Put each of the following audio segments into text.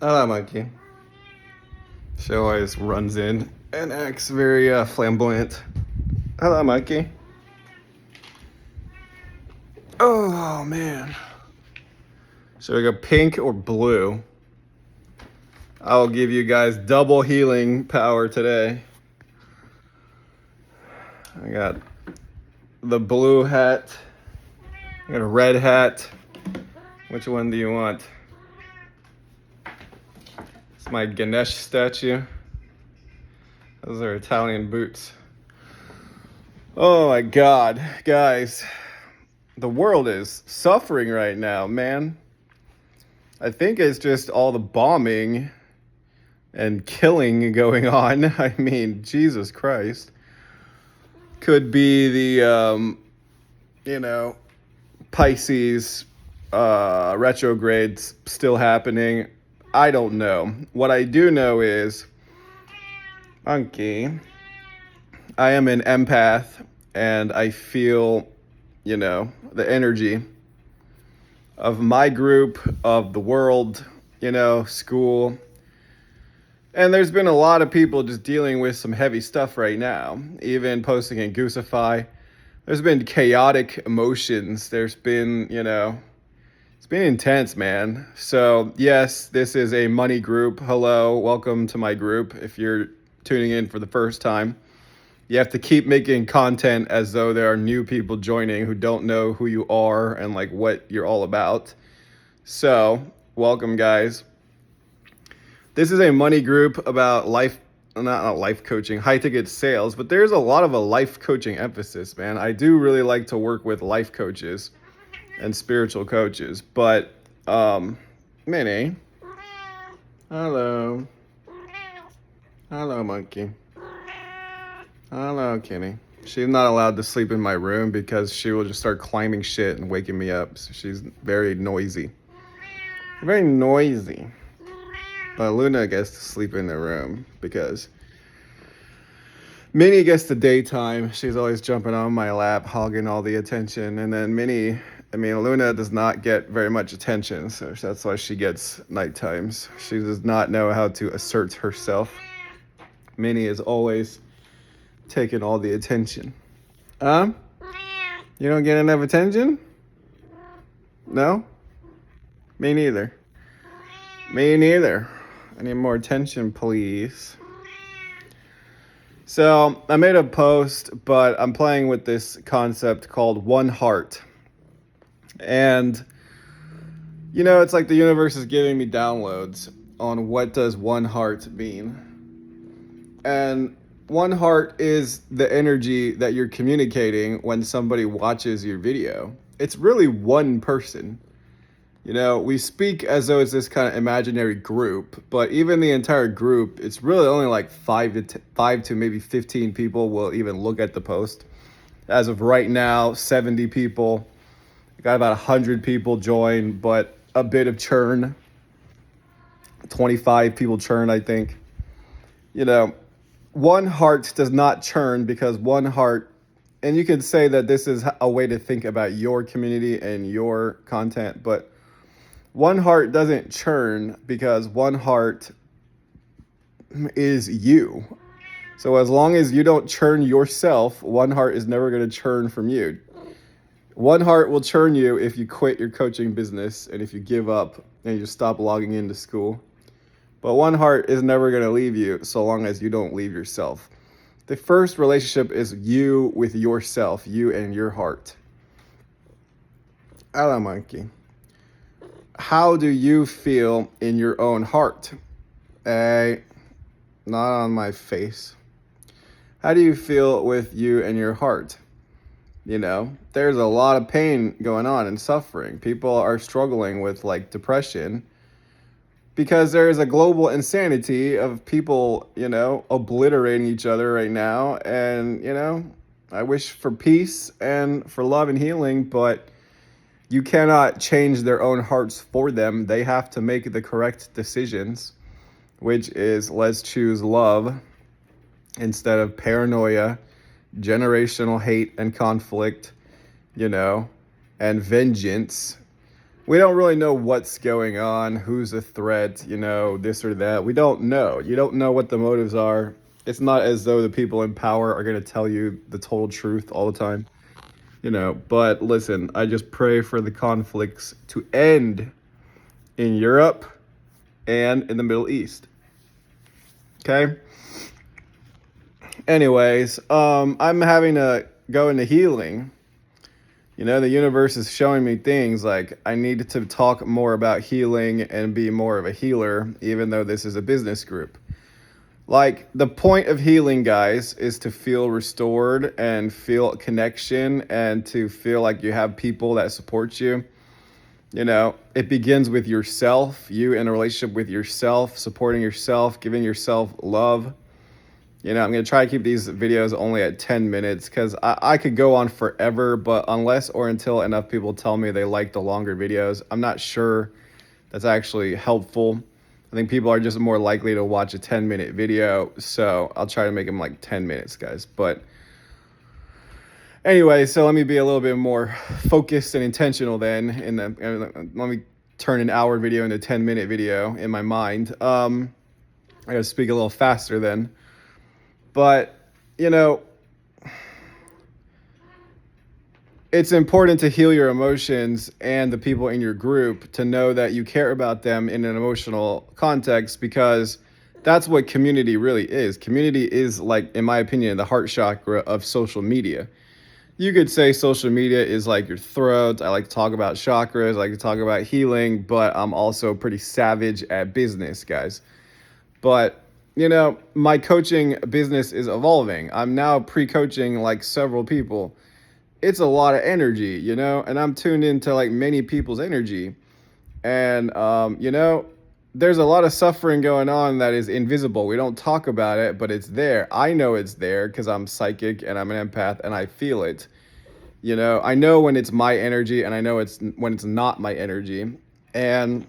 Hello, monkey. She always runs in and acts very flamboyant. Hello, monkey. Oh, man. Should we go pink or blue? I'll give you guys double healing power today. I got the blue hat. I got a red hat. Which one do you want? It's my Ganesh statue. Those are Italian boots. Oh my God, guys. The world is suffering right now, man. I think it's just all the bombing and killing going on. I mean, Jesus Christ. Could be the, Pisces retrogrades still happening. I don't know. What I do know is, Monkey, I am an empath and I feel, the energy of my group, of the world, school. And there's been a lot of people just dealing with some heavy stuff right now, even posting in Goosify. There's been chaotic emotions. There's been, it's been intense, man. So, yes, this is a money group. Hello, welcome to my group. If you're tuning in for the first time, you have to keep making content as though there are new people joining who don't know who you are and like what you're all about. So, welcome, guys. This is a money group about life, not life coaching, high ticket sales, but there's a lot of a life coaching emphasis, man. I do really like to work with life coaches and spiritual coaches, but Minnie, hello, monkey, hello, Kenny. She's not allowed to sleep in my room because she will just start climbing shit and waking me up. So she's very noisy. But Luna gets to sleep in the room because Minnie gets the daytime. She's always jumping on my lap, hogging all the attention. And then Luna does not get very much attention. So that's why she gets night times. She does not know how to assert herself. Minnie is always taking all the attention. You don't get enough attention? No? Me neither. I need more attention, please. So I made a post, but I'm playing with this concept called One Heart. And, it's like the universe is giving me downloads on what does one heart mean. And one heart is the energy that you're communicating when somebody watches your video. It's really one person. We speak as though it's this kind of imaginary group, but even the entire group, it's really only like 5 to maybe 15 people will even look at the post. As of right now, 70 people. I got about 100 people join, but a bit of churn. 25 people churn, I think. One heart does not churn because one heart, and you could say that this is a way to think about your community and your content, but one heart doesn't churn because one heart is you. So as long as you don't churn yourself, one heart is never going to churn from you. One heart will churn you if you quit your coaching business and if you give up and you stop logging into school. But one heart is never going to leave you so long as you don't leave yourself. The first relationship is you with yourself, you and your heart. Hello, monkey. How do you feel in your own heart? Not on my face. How do you feel with you and your heart? There's a lot of pain going on and suffering. People are struggling with depression because there is a global insanity of people, obliterating each other right now. And, I wish for peace and for love and healing, but you cannot change their own hearts for them. They have to make the correct decisions, which is let's choose love instead of paranoia, generational hate and conflict, and vengeance. we don't really know what's going on, who's a threat, this or that. We don't know. You don't know what the motives are. It's not as though the people in power are going to tell you the total truth all the time, But listen, I just pray for the conflicts to end in Europe and in the Middle East. Okay? Anyways, I'm having to go into healing. The universe is showing me things like I need to talk more about healing and be more of a healer, even though this is a business group. Like, the point of healing, guys, is to feel restored and feel connection and to feel like you have people that support you. It begins with yourself, you in a relationship with yourself, supporting yourself, giving yourself love. I'm going to try to keep these videos only at 10 minutes because I could go on forever, but unless or until enough people tell me they like the longer videos, I'm not sure that's actually helpful. I think people are just more likely to watch a 10-minute video, so I'll try to make them like 10 minutes, guys. But anyway, so let me be a little bit more focused and intentional then. Let me turn an hour video into a 10-minute video in my mind. I got to speak a little faster then. But, it's important to heal your emotions and the people in your group to know that you care about them in an emotional context, because that's what community really is. Community is, like, in my opinion, the heart chakra of social media. You could say social media is like your throat. I like to talk about chakras. I like to talk about healing, but I'm also pretty savage at business, guys. But my coaching business is evolving. I'm now pre-coaching like several people. It's a lot of energy, and I'm tuned into like many people's energy. And, there's a lot of suffering going on that is invisible. We don't talk about it, but it's there. I know it's there because I'm psychic and I'm an empath and I feel it. I know when it's my energy and I know when it's not my energy. And,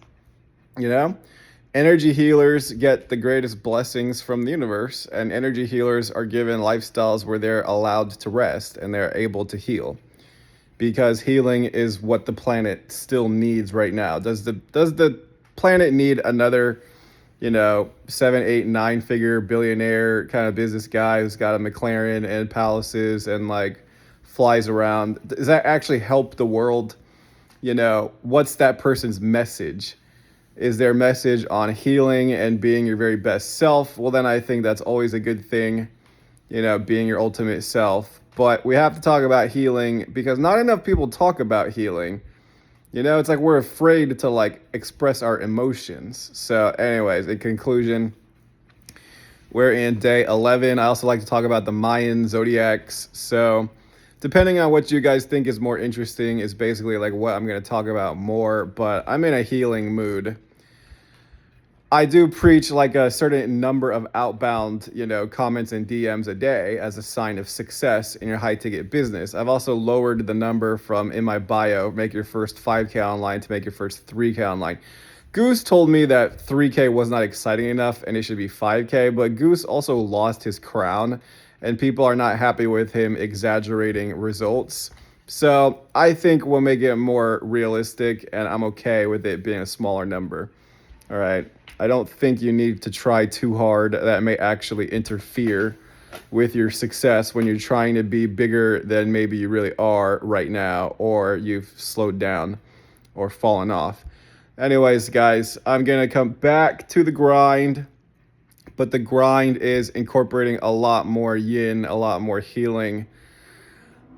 energy healers get the greatest blessings from the universe, and energy healers are given lifestyles where they're allowed to rest and they're able to heal, because healing is what the planet still needs right now. Does the planet need another, 7, 8, 9-figure billionaire kind of business guy who's got a McLaren and palaces and like flies around? Does that actually help the world? What's that person's message? Is their message on healing and being your very best self? Well, then I think that's always a good thing, being your ultimate self. But we have to talk about healing because not enough people talk about healing. It's like we're afraid to like express our emotions. So anyways, in conclusion, we're in day 11. I also like to talk about the Mayan zodiacs. So depending on what you guys think is more interesting is basically like what I'm going to talk about more, but I'm in a healing mood. I do preach like a certain number of outbound, comments and DMs a day as a sign of success in your high ticket business. I've also lowered the number from in my bio, make your first 5K online, to make your first 3K online. Goose told me that 3K was not exciting enough and it should be 5K, but Goose also lost his crown and people are not happy with him exaggerating results. So I think we'll make it more realistic and I'm okay with it being a smaller number. All right. I don't think you need to try too hard. That may actually interfere with your success when you're trying to be bigger than maybe you really are right now, or you've slowed down or fallen off. Anyways, guys, I'm going to come back to the grind, but the grind is incorporating a lot more yin, a lot more healing.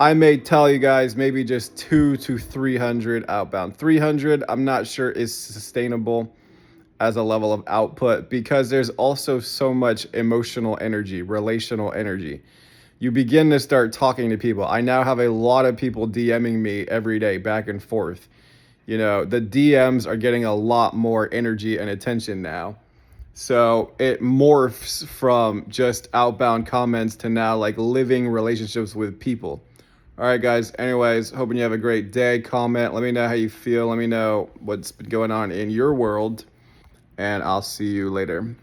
I may tell you guys maybe just 200 to 300 outbound. 300, I'm not sure is sustainable as a level of output, because there's also so much emotional energy, relational energy. You begin to start talking to people. I now have a lot of people DMing me every day, back and forth. The DMs are getting a lot more energy and attention now. So it morphs from just outbound comments to now like living relationships with people. All right, guys. Anyways, hoping you have a great day. Comment. Let me know how you feel. Let me know what's been going on in your world. And I'll see you later.